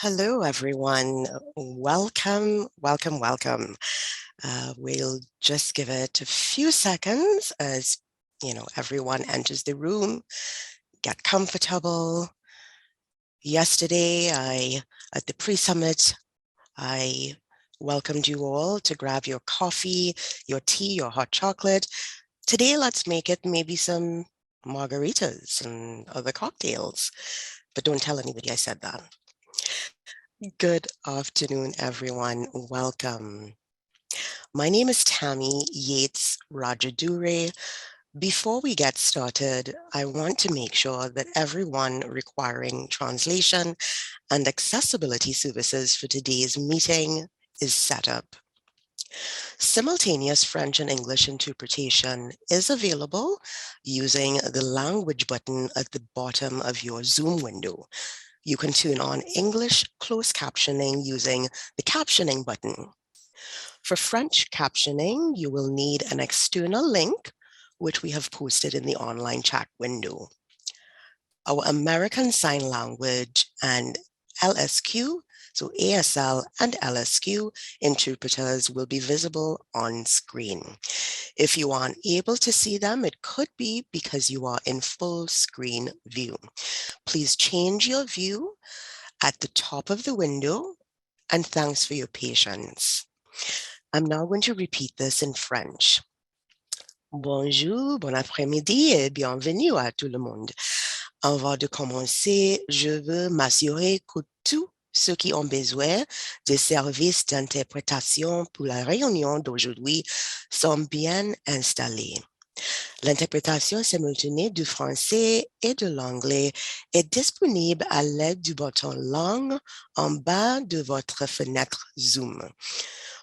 Hello, everyone. Welcome, welcome, welcome. We'll just give it a few seconds as everyone enters the room, get comfortable. Yesterday, at the pre-summit, I welcomed you all to grab your coffee, your tea, your hot chocolate. Today, let's make it maybe some margaritas and other cocktails. But don't tell anybody I said that. Good afternoon, everyone. Welcome. My name is Tammy Yates Rajadure. Before we get started, I want to make sure that everyone requiring translation and accessibility services for today's meeting is set up. Simultaneous French and English interpretation is available using the language button at the bottom of your Zoom window. You can turn on English closed captioning using the captioning button. For French captioning, you will need an external link, which we have posted in the online chat window. Our American Sign Language and LSQ, so ASL and LSQ interpreters will be visible on screen. If you aren't able to see them, it could be because you are in full screen view. Please change your view at the top of the window, and thanks for your patience. I'm now going to repeat this in French. Bonjour, bon après-midi et bienvenue à tout le monde. Avant de commencer, je veux m'assurer que tous ceux qui ont besoin de services d'interprétation pour la réunion d'aujourd'hui sont bien installés. L'interprétation simultanée du français et de l'anglais est disponible à l'aide du bouton langue en bas de votre fenêtre Zoom.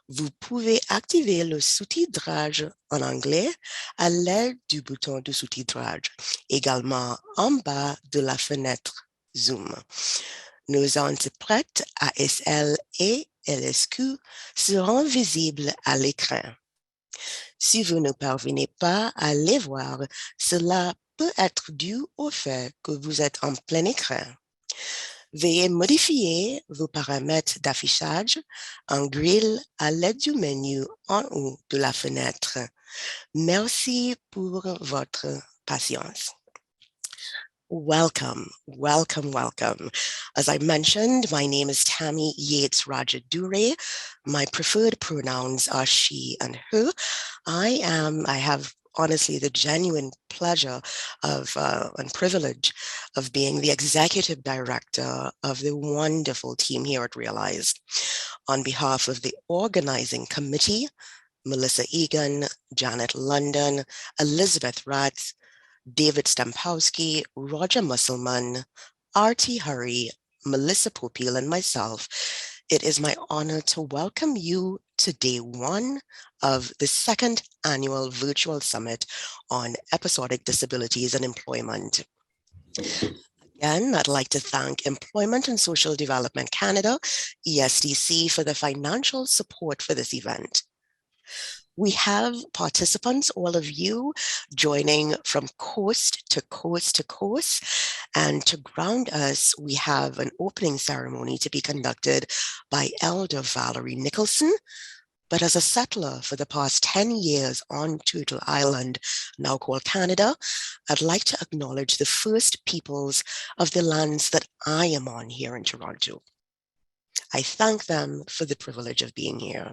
Vous pouvez activer le sous-titrage en anglais à l'aide du bouton de sous-titrage, également en bas de la fenêtre Zoom. Nos interprètes ASL et LSQ seront visibles à l'écran. Si vous ne parvenez pas à les voir, cela peut être dû au fait que vous êtes en plein écran. Veuillez modifier vos paramètres d'affichage en grille à l'aide du menu en haut de la fenêtre. Merci pour votre patience. Welcome, welcome, welcome. As I mentioned, my name is Tammy Yates Rajadure. My preferred pronouns are she and her. I have honestly the genuine pleasure of and privilege of being the executive director of the wonderful team here at Realize. On behalf of the organizing committee, Melissa Egan, Janet London, Elizabeth Ratz, David Stampowski, Roger Musselman, R.T. Hurry, Melissa Popiel, and myself, it is my honor to welcome you to day one of the second annual virtual summit on episodic disabilities and employment. Again, I'd like to thank Employment and Social Development Canada, ESDC, for the financial support for this event. We have participants, all of you, joining from coast to coast to coast. And to ground us, we have an opening ceremony to be conducted by Elder Valerie Nicholson. But as a settler for the past 10 years on Turtle Island, now called Canada, I'd like to acknowledge the first peoples of the lands that I am on here in Toronto. I thank them for the privilege of being here.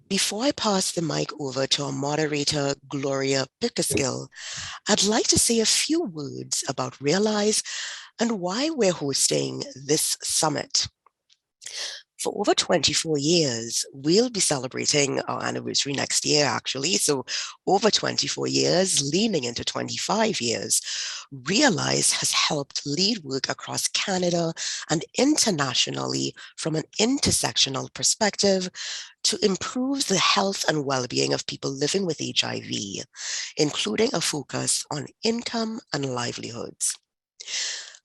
Before I pass the mic over to our moderator, Gloria Pickersgill, I'd like to say a few words about Realize and why we're hosting this summit. For over 24 years, we'll be celebrating our anniversary next year, actually. So over 24 years, leaning into 25 years, Realize has helped lead work across Canada and internationally from an intersectional perspective to improve the health and well-being of people living with HIV, including a focus on income and livelihoods.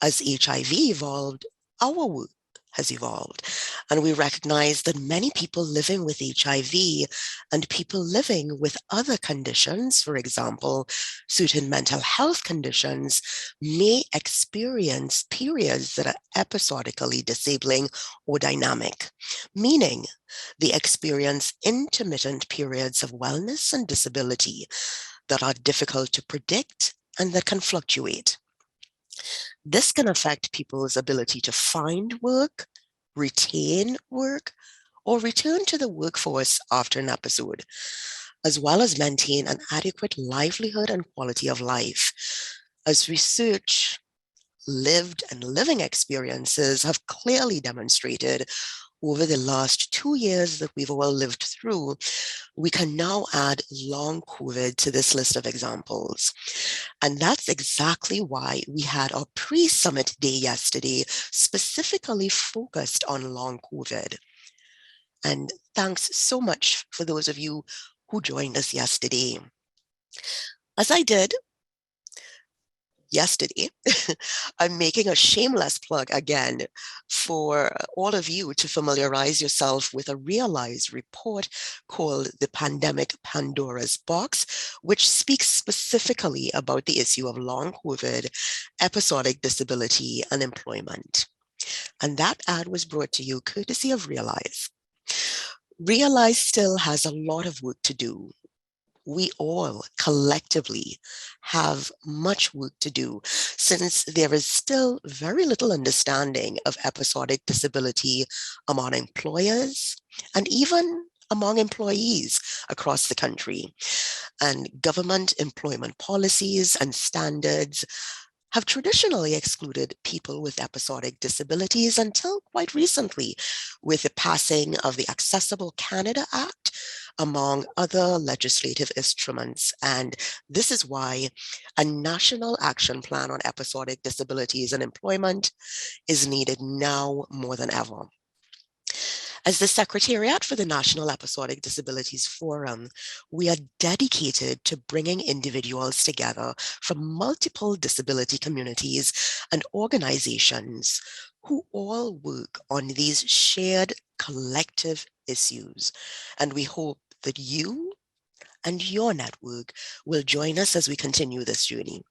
As HIV evolved, our work has evolved. And we recognize that many people living with HIV and people living with other conditions, for example, certain mental health conditions, may experience periods that are episodically disabling or dynamic, meaning they experience intermittent periods of wellness and disability that are difficult to predict and that can fluctuate. This can affect people's ability to find work, retain work, or return to the workforce after an episode, as well as maintain an adequate livelihood and quality of life. As research, lived and living experiences have clearly demonstrated over the last 2 years that we've all lived through, we can now add long COVID to this list of examples. And that's exactly why we had our pre-summit day yesterday, specifically focused on long COVID. And thanks so much for those of you who joined us yesterday. As I did yesterday, I'm making a shameless plug again for all of you to familiarize yourself with a realized report called the Pandemic Pandora's Box, which speaks specifically about the issue of long COVID, episodic disability, and employment. And that ad was brought to you courtesy of Realize. Realize still has a lot of work to do. We all collectively have much work to do since there is still very little understanding of episodic disability among employers and even among employees across the country. And government employment policies and standards have traditionally excluded people with episodic disabilities until quite recently, with the passing of the Accessible Canada Act, among other legislative instruments. And this is why a national action plan on episodic disabilities and employment is needed now more than ever. As the Secretariat for the National Episodic Disabilities Forum, we are dedicated to bringing individuals together from multiple disability communities and organizations who all work on these shared collective issues. And we hope that you and your network will join us as we continue this journey.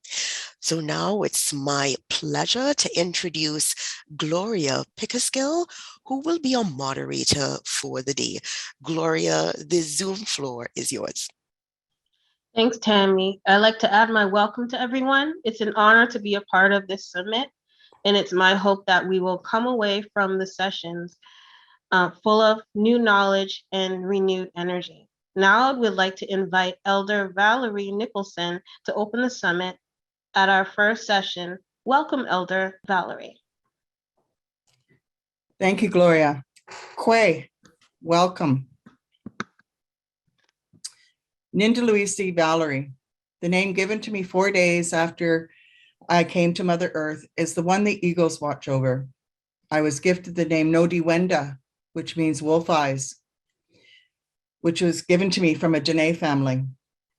So now it's my pleasure to introduce Gloria Pickersgill, who will be our moderator for the day. Gloria, the Zoom floor is yours. Thanks, Tammy. I'd like to add my welcome to everyone. It's an honor to be a part of this summit, and it's my hope that we will come away from the sessions full of new knowledge and renewed energy. Now I would like to invite Elder Valerie Nicholson to open the summit at our first session. Welcome, Elder Valerie. Thank you, Gloria. Kwe, welcome. Nindaluisi Valerie, the name given to me 4 days after I came to Mother Earth, is the one the eagles watch over. I was gifted the name Nodi Wenda, which means wolf eyes, which was given to me from a Dene family.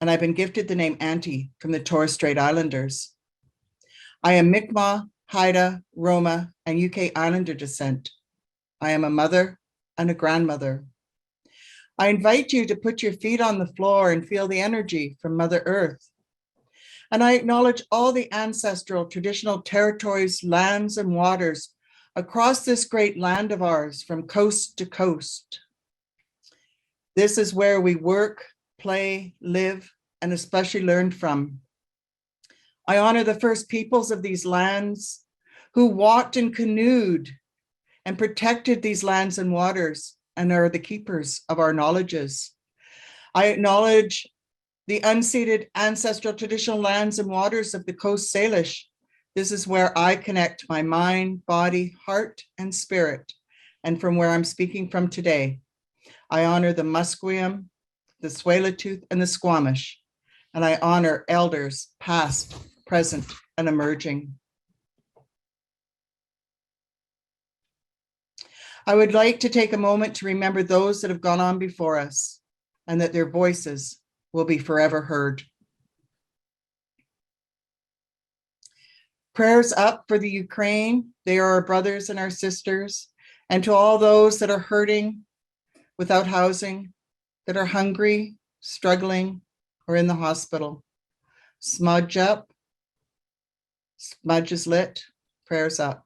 And I've been gifted the name Auntie from the Torres Strait Islanders. I am Mi'kmaq, Haida, Roma, and UK Islander descent. I am a mother and a grandmother. I invite you to put your feet on the floor and feel the energy from Mother Earth. And I acknowledge all the ancestral traditional territories, lands, and waters across this great land of ours from coast to coast. This is where we work, play, live, and especially learn from. I honor the first peoples of these lands who walked and canoed and protected these lands and waters and are the keepers of our knowledges. I acknowledge the unceded ancestral traditional lands and waters of the Coast Salish. This is where I connect my mind, body, heart, and spirit, and from where I'm speaking from today. I honor the Musqueam, the Tsleil-Waututh, and the Squamish, and I honor elders past, present, and emerging. I would like to take a moment to remember those that have gone on before us and that their voices will be forever heard. Prayers up for the Ukraine. They are our brothers and our sisters, And to all those that are hurting, without housing, that are hungry, struggling, or in the hospital. Smudge up, smudge is lit, prayers up.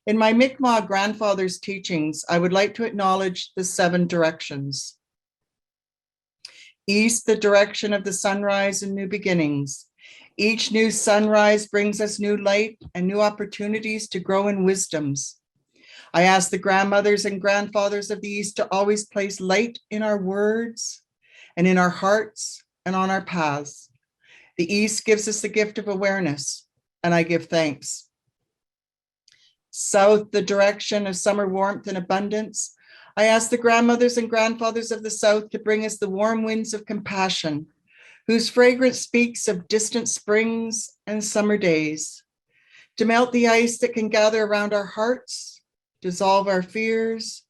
In my Mi'kmaq grandfather's teachings, I would like to acknowledge the 7 directions. East, the direction of the sunrise and new beginnings. Each new sunrise brings us new light and new opportunities to grow in wisdoms. I ask the grandmothers and grandfathers of the East to always place light in our words and in our hearts and on our paths. The East gives us the gift of awareness, and I give thanks. South, the direction of summer warmth and abundance. I ask the grandmothers and grandfathers of the South to bring us the warm winds of compassion, whose fragrance speaks of distant springs and summer days, to melt the ice that can gather around our hearts, dissolve our fears,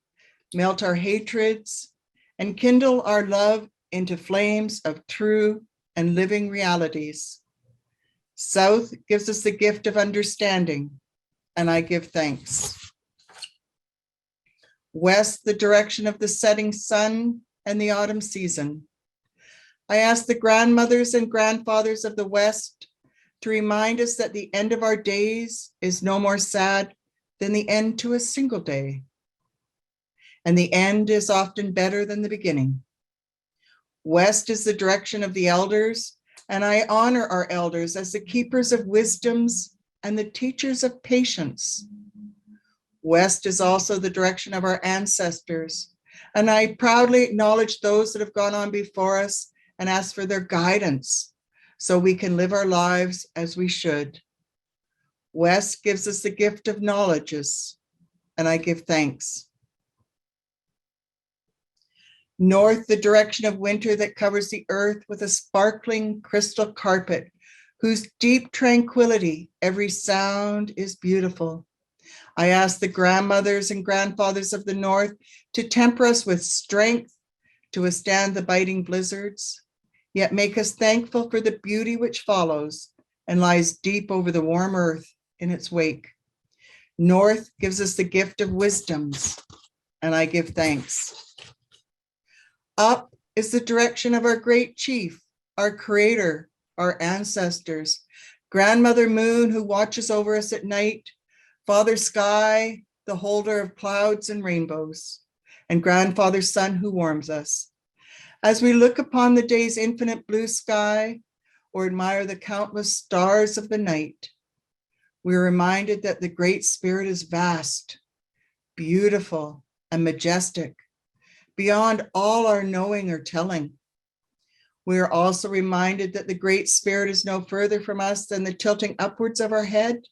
melt our hatreds, and kindle our love into flames of true and living realities. South gives us the gift of understanding, and I give thanks. West, the direction of the setting sun and the autumn season. I ask the grandmothers and grandfathers of the West to remind us that the end of our days is no more sad than the end to a single day. And the end is often better than the beginning. West is the direction of the elders, and I honor our elders as the keepers of wisdoms and the teachers of patience. West is also the direction of our ancestors, and I proudly acknowledge those that have gone on before us and ask for their guidance so we can live our lives as we should. West gives us the gift of knowledges, and I give thanks. North, the direction of winter that covers the earth with a sparkling crystal carpet, whose deep tranquility, every sound is beautiful. I ask the grandmothers and grandfathers of the North to temper us with strength to withstand the biting blizzards, yet make us thankful for the beauty which follows and lies deep over the warm earth in its wake. North gives us the gift of wisdoms, and I give thanks. Up is the direction of our great chief, our creator, our ancestors, Grandmother Moon who watches over us at night, Father Sky, the holder of clouds and rainbows, and Grandfather Sun who warms us. As we look upon the day's infinite blue sky or admire the countless stars of the night, we are reminded that the Great Spirit is vast, beautiful, and majestic, beyond all our knowing or telling. We are also reminded that the Great Spirit is no further from us than the tilting upwards of our head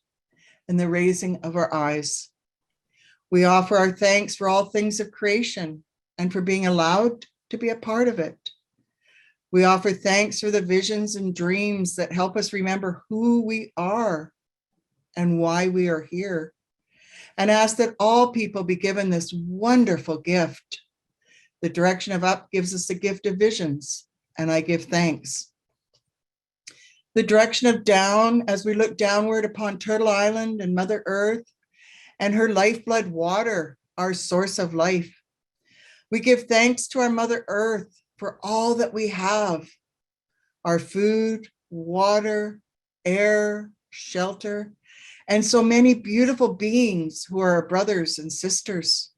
and the raising of our eyes. We offer our thanks for all things of creation and for being allowed to be a part of it. We offer thanks for the visions and dreams that help us remember who we are and why we are here, and ask that all people be given this wonderful gift. The direction of up gives us the gift of visions, and I give thanks. The direction of down, as we look downward upon Turtle Island and Mother Earth and her lifeblood water, our source of life. We give thanks to our Mother Earth for all that we have, our food, water, air, shelter, and so many beautiful beings who are our brothers and sisters.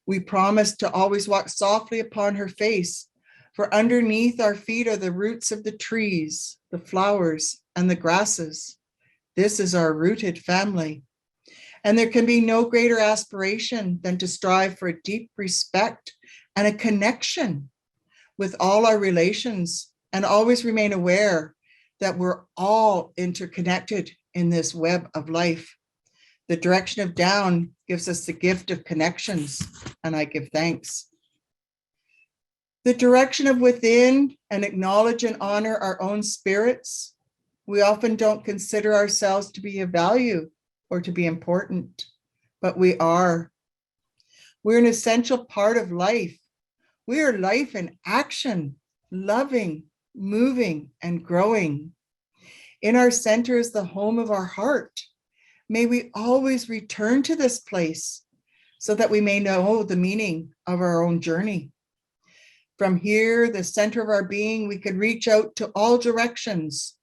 We promise to always walk softly upon her face, for underneath our feet are the roots of the trees, the flowers, and the grasses. This is our rooted family. And there can be no greater aspiration than to strive for a deep respect and a connection with all our relations, and always remain aware that we're all interconnected in this web of life. The direction of down gives us the gift of connections, and I give thanks. The direction of within, and acknowledge and honor our own spirits. We often don't consider ourselves to be of value or to be important, but we are. We're an essential part of life. We are life in action, loving, moving, and growing. In our center is the home of our heart. May we always return to this place so that we may know the meaning of our own journey. From here, the center of our being, we could reach out to all directions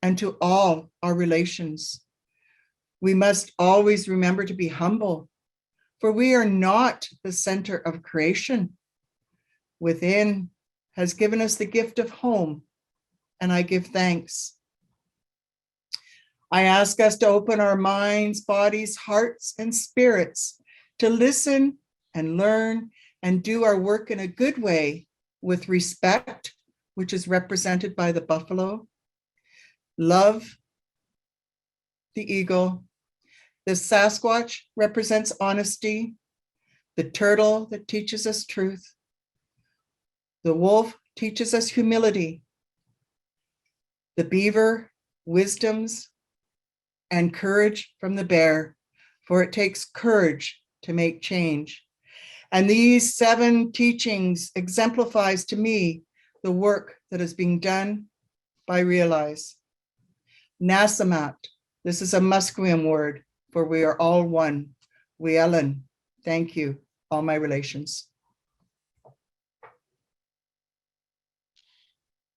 and to all our relations. We must always remember to be humble, for we are not the center of creation. Within has given us the gift of home, and I give thanks. I ask us to open our minds, bodies, hearts, and spirits to listen and learn and do our work in a good way with respect, which is represented by the buffalo, love, the eagle, the Sasquatch represents honesty, the turtle that teaches us truth, the wolf teaches us humility, the beaver, wisdoms, and courage from the bear, for it takes courage to make change. And these 7 teachings exemplifies to me the work that is being done by Realize. Nasamat, this is a Musqueam word, for we are all one. Wielan, thank you, all my relations.